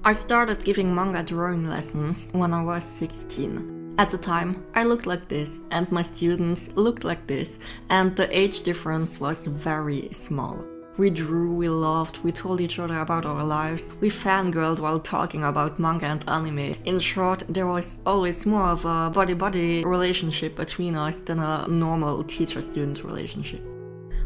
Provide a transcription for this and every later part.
I started giving manga drawing lessons when I was 16. At the time, I looked like this, and my students looked like this, and the age difference was very small. We drew, we laughed, we told each other about our lives, we fangirled while talking about manga and anime. In short, there was always more of a body-body relationship between us than a normal teacher-student relationship.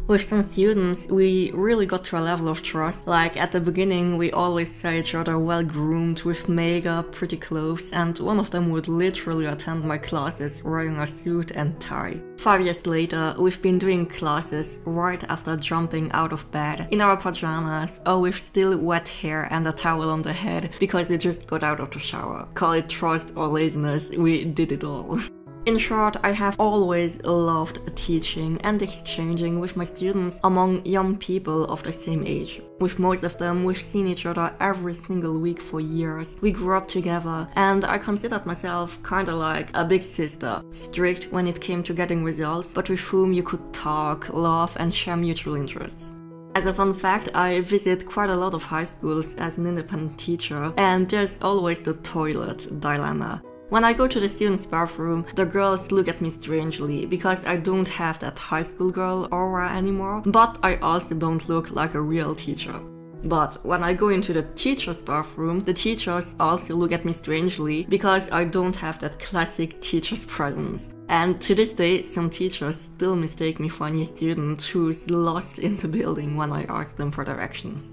With some students, we really got to a level of trust. Like at the beginning, we always saw each other well groomed with makeup, pretty clothes, and one of them would literally attend my classes wearing a suit and tie. 5 years later, we've been doing classes right after jumping out of bed, in our pajamas, or with still wet hair and a towel on the head because we just got out of the shower. Call it trust or laziness, we did it all. In short, I have always loved teaching and exchanging with my students among young people of the same age. With most of them, we've seen each other every single week for years. We grew up together, and I considered myself kinda like a big sister, strict when it came to getting results, but with whom you could talk, laugh, and share mutual interests. As a fun fact, I visit quite a lot of high schools as an independent teacher, and there's always the toilet dilemma. When I go to the students' bathroom, the girls look at me strangely because I don't have that high school girl aura anymore, but I also don't look like a real teacher. But when I go into the teacher's bathroom, the teachers also look at me strangely because I don't have that classic teacher's presence. And to this day, some teachers still mistake me for a new student who's lost in the building when I ask them for directions.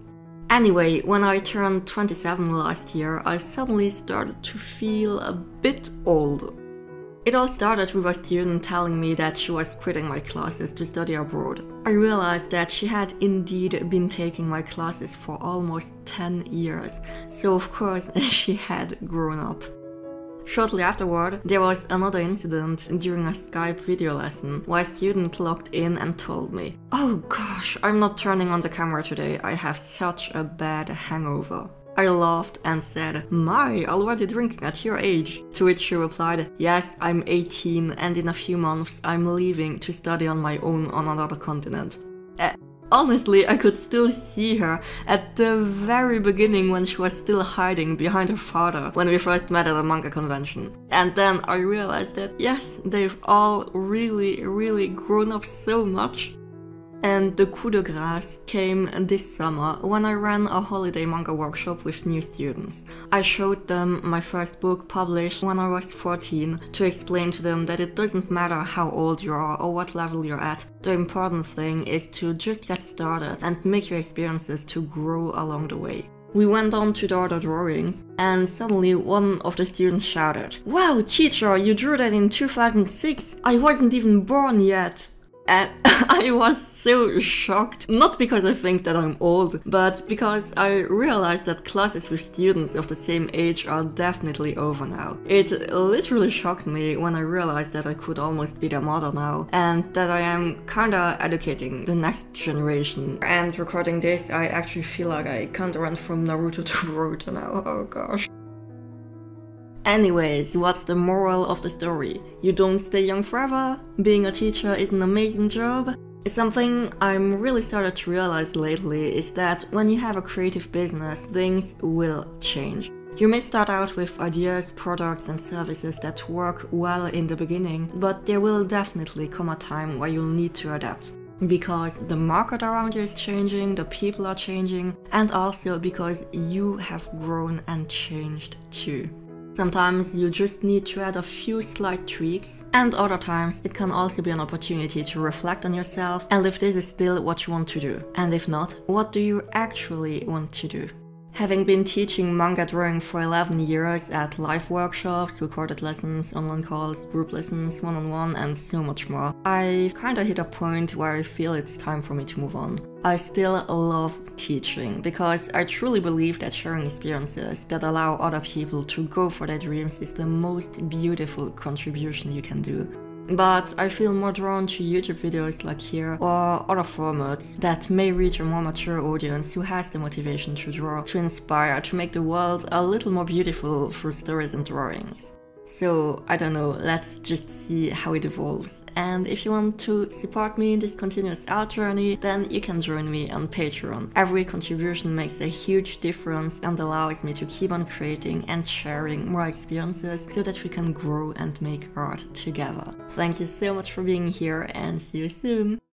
Anyway, when I turned 27 last year, I suddenly started to feel a bit old. It all started with a student telling me that she was quitting my classes to study abroad. I realized that she had indeed been taking my classes for almost 10 years, so of course she had grown up. Shortly afterward, there was another incident during a Skype video lesson where a student logged in and told me, "Oh gosh, I'm not turning on the camera today, I have such a bad hangover." I laughed and said, "My, already drinking at your age?" To which she replied, "Yes, I'm 18 and in a few months I'm leaving to study on my own on another continent." Honestly, I could still see her at the very beginning when she was still hiding behind her father when we first met at a manga convention. And then I realized that yes, they've all really grown up so much. And the coup de grâce came this summer when I ran a holiday manga workshop with new students. I showed them my first book published when I was 14 to explain to them that it doesn't matter how old you are or what level you're at. The important thing is to just get started and make your experiences to grow along the way. We went on to the other drawings, and suddenly one of the students shouted, "Wow, teacher, you drew that in 2006! I wasn't even born yet!" And I was so shocked, not because I think that I'm old, but because I realized that classes with students of the same age are definitely over now. It literally shocked me when I realized that I could almost be their mother now, and that I am kinda educating the next generation. And recording this, I actually feel like I kinda went from Naruto to Boruto now, oh gosh. Anyways, what's the moral of the story? You don't stay young forever? Being a teacher is an amazing job? Something I'm really started to realize lately is that when you have a creative business, things will change. You may start out with ideas, products and services that work well in the beginning, but there will definitely come a time where you'll need to adapt. Because the market around you is changing, the people are changing, and also because you have grown and changed too. Sometimes you just need to add a few slight tweaks, and other times it can also be an opportunity to reflect on yourself and if this is still what you want to do. And if not, what do you actually want to do? Having been teaching manga drawing for 11 years at live workshops, recorded lessons, online calls, group lessons, one-on-one and so much more, I've kinda hit a point where I feel it's time for me to move on. I still love teaching because I truly believe that sharing experiences that allow other people to go for their dreams is the most beautiful contribution you can do. But I feel more drawn to YouTube videos like here or other formats that may reach a more mature audience who has the motivation to draw, to inspire, to make the world a little more beautiful through stories and drawings. So I don't know, let's just see how it evolves. And if you want to support me in this continuous art journey, then you can join me on Patreon. Every contribution makes a huge difference and allows me to keep on creating and sharing more experiences so that we can grow and make art together. Thank you so much for being here and see you soon!